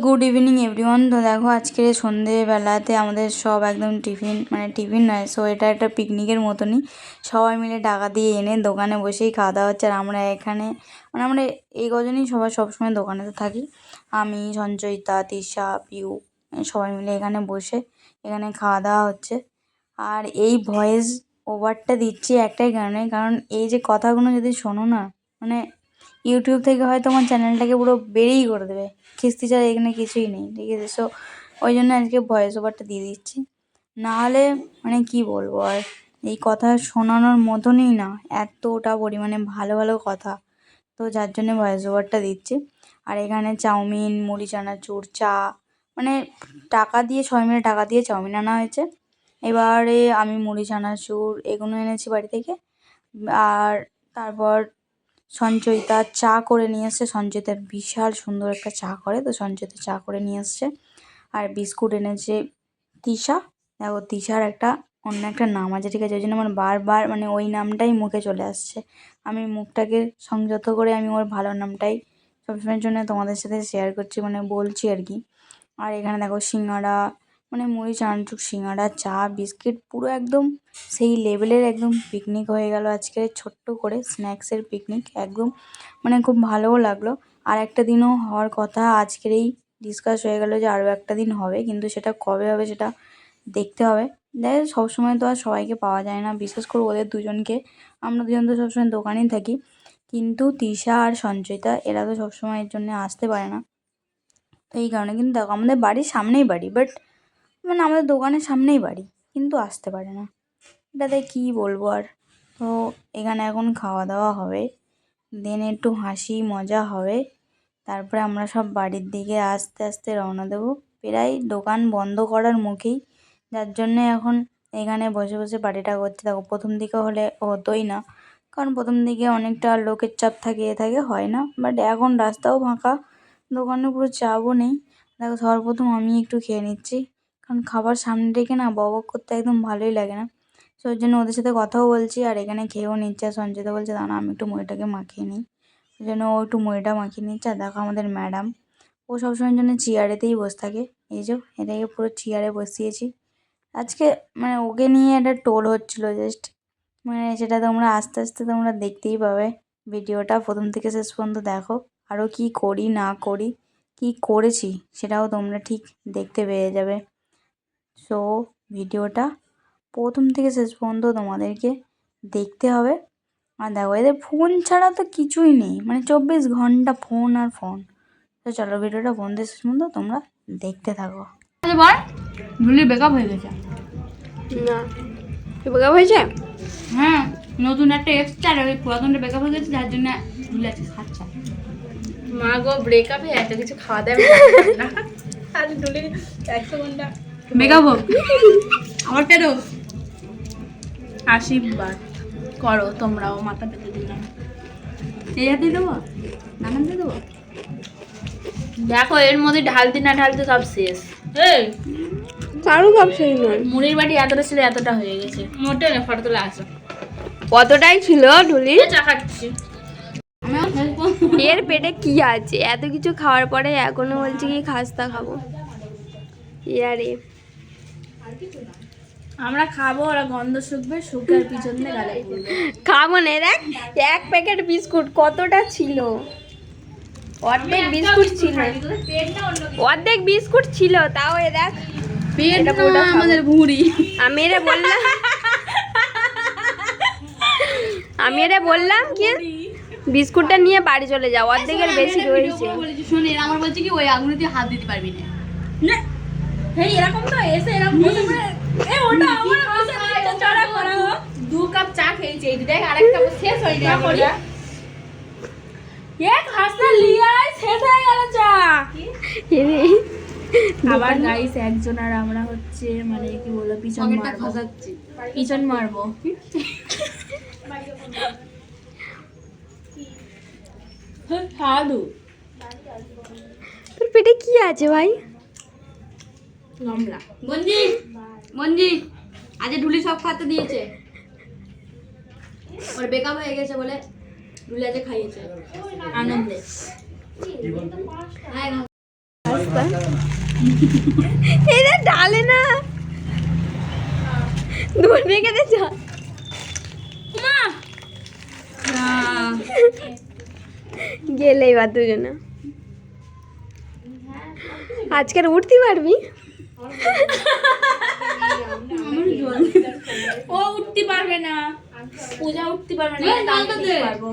Good evening everyone. তো দেখো আজকে সন্ধেবেলাতে আমাদের সব একদম টিফিন নয়, সো এটা একটা পিকনিকের মতনই সবাই মিলে টাকা দিয়ে এনে দোকানে বসেই খাওয়া দাওয়া হচ্ছে। আর আমরা এখানে আমরা এই কজনই সবাই সবসময় দোকানেতে থাকি, আমি, সঞ্চয়িতা, তৃষা, পিউ, সবাই মিলে এখানে বসে এখানে খাওয়া দাওয়া হচ্ছে। আর এই ভয়েস ওভারটা দিচ্ছি একটাই কারণে, কারণ এই যে কথাগুলো যদি শোনো না, মানে ইউটিউব থেকে হয়তো আমার চ্যানেলটাকে পুরো বেরেই করে দেবে, খিস্তি ছাড়া এখানে কিছুই নেই, ঠিক আছে? সো ওই জন্য আজকে ভয়েস ওভারটা দিয়ে দিচ্ছি। নাহলে মানে কি বলবো, আর এই কথা শোনানোর মতনই না, এতটা পরিমাণে ভালো ভালো কথা, তো যার জন্য ভয়েস ওভারটা দিচ্ছি। আর এখানে চাউমিন, মুড়ি, চানাচুর, চা, মানে টাকা দিয়ে সবাই মিলে টাকা দিয়ে চাউমিন আনা হয়েছে। এবারে আমি মুড়ি, চানাচুর এগুলো এনেছি বাড়ি থেকে। আর তারপর সঞ্চয়িতা চা করে নিয়ে এসছে, সঞ্চয়িতার বিশাল সুন্দর একটা চা করে, তো সঞ্চয়িতা চা করে নিয়ে এসছে। আর বিস্কুট এনেছে তৃষা। দেখো তৃষার একটা অন্য একটা নাম আছে, ঠিক আছে? ওই জন্য আমার বারবার মানে ওই নামটাই মুখে চলে আসছে। আমি মুখটাকে সংযত করে আমি ওর ভালো নামটাই সবসময়ের জন্য তোমাদের সাথে শেয়ার করছি, মানে বলছি আর কি। আর এখানে দেখো সিঙ্গাড়া, মানে মুড়ি, চানাচুর, সিঙ্গাড়া, চা, বিস্কিট, পুরো একদম সেই লেভেলের একদম পিকনিক হয়ে গেল আজকে, ছোট্ট করে স্ন্যাক্সের পিকনিক একদম, মানে খুব ভালোও লাগলো। আর একটা দিনও হওয়ার কথা, আজকেরই ডিসকাস হয়ে গেল যে আরও একটা দিন হবে, কিন্তু সেটা কবে হবে সেটা দেখতে হবে। দেখ সবসময় তো আর সবাইকে পাওয়া যায় না, বিশেষ করে ওদের দুজনকে। আমরা দুজন তো সবসময় দোকানেই থাকি, কিন্তু তৃষা আর সঞ্চয়িতা এরা তো সবসময় এর জন্য আসতে পারে না। তো এই কারণে কিন্তু দেখো আমাদের বাড়ির সামনেই বাড়ি, বাট মানে আমাদের দোকানের সামনেই বাড়ি, কিন্তু আসতে পারে না। এটাতে কী বলবো আর। তো এখানে এখন খাওয়া দাওয়া হবে, দেন একটু হাসি মজা হবে, তারপরে আমরা সব বাড়ির দিকে আস্তে আস্তে রওনা দেবো। প্রায় দোকান বন্ধ করার মুখেই, যার জন্যে এখন এখানে বসে বসে পার্টিটা করছে। দেখো প্রথম দিকে হলে হতোই না, কারণ প্রথম দিকে অনেকটা লোকের চাপ থাকে, থাকে, হয় না। বাট এখন রাস্তাও ফাঁকা, দোকানে পুরো চাপও নেই। দেখো সর্বপ্রথম আমি একটু খেয়ে নিচ্ছি, কারণ খাবার সামনে রেখে না বক করতে একদম ভালোই লাগে না। সো ওই জন্য ওদের সাথে কথাও বলছি আর এখানে খেয়েও নিচ্ছে। আর সঞ্চিতা বলছে দাঁড়া আমি একটু মুড়িটাকে মাখিয়ে নিই, ওই জন্য ও একটু মুড়িটা মাখিয়ে নিচ্ছে। আর দেখো আমাদের ম্যাডাম, ও সবসময়ের জন্য চেয়ারেতেই বসে থাকে, এই যে এটাকে পুরো চেয়ারে বসিয়েছি আজকে। মানে ওকে নিয়ে একটা টোল হচ্ছিলো জাস্ট, মানে সেটা তোমরা আস্তে আস্তে তোমরা দেখতেই পাবে। ভিডিওটা প্রথম থেকে শেষ পর্যন্ত দেখো, আরও কি করি না করি, কি করেছি সেটাও তোমরা ঠিক দেখতে পেয়ে যাবে। সো ভিডিওটা প্রথম থেকে শেষ পর্যন্ত তোমাদেরকে দেখতে হবে। আর দেখো এদের ফোন ছাড়া তো কিছুই নেই, মানে 24 ঘন্টা ফোন আর ফোন। তো চলো ভিডিওটা ফোন থেকে শেষ পর্যন্ত তোমরা দেখতে থাকো। বল ভুলি বেকআপ হয়ে গেছে না বেকআপ হয়েছে? হ্যাঁ, নতুন একটা এক্সট্রা, ওই পুরাতনটা বেকআপ হয়ে গেছে, যার জন্য ভুলে আছে খাচ্ছা। মা গো ব্রেকআপে এত কিছু খাওয়া দাওয়া না, আজ ডুলে 100 ঘন্টা বেকআপ হোক আমার কেন আশীর্বাদ করো তোমরাও, মাথা পেতে দিলাম। এই হাতে দেবো, নামাতে দেবো। দেখো এর মধ্যে ঢালতে না ঢালতে সব শেষ। এই কারো কাপ শেষ নয়, মুড়ির বাটি এতটা ছিল, এতটা হয়ে গেছে। মোটে না ফটো তোলা আছে, কতটাই ছিল ঢুলি। চা খাচ্ছি এর পেটে কি আছে? এত কিছু খাওয়ার পরে এখনো বলছি কি খাস্তা খাবো। ইয়ারে আমরা খাবো, ওরা গন্ধ শুকবে, শুকার পিছন দিয়ে গালে পড়বে। খাবো না, দেখ এক প্যাকেট বিস্কুট কতটা ছিল, অর্ধেক বিস্কুট ছিল, অর্ধেক বিস্কুট ছিল, তাও এ দেখ পেট না আমাদের ভুঁড়ি। আমি এরে বললাম কি বিস্কুটটা নিয়ে বাড়ি চলে যাও, অর্ধেকের বেশি রয়েছে। শুনে আমার বলছে কি ওই আগুনে হাত দিতে পারবি না, এই এরকম তো এসে এরকম ওটা আমার চড়া করা 2 কাপ চা খেয়েছি, এই দেখ আরেক কাপ শেষ হয়ে গেল, করি এক হাসনা লিয়াই শেষ হয়ে গেল চা। আবার গাইস একজন আর আমরা হচ্ছে মানে কি বলবো পিছন মারবো। সাধু তোর পেটে কি আছে ভাই? লমলা মঞ্জি আজ ঢুলি সব খাতে দিয়েছে, ওর বেকআপ হয়ে গেছে বলে ঢুলি আজ খাইয়েছে আনন্দে। অবস্থা। এটা ডালে না, ধরে গেছে যা। গেলে এবার দুজনে আজকের উঠতে পারবি? ও উঠতে পারবে না, পূজা উঠতে পারবে না, আমি উঠতে পারবো।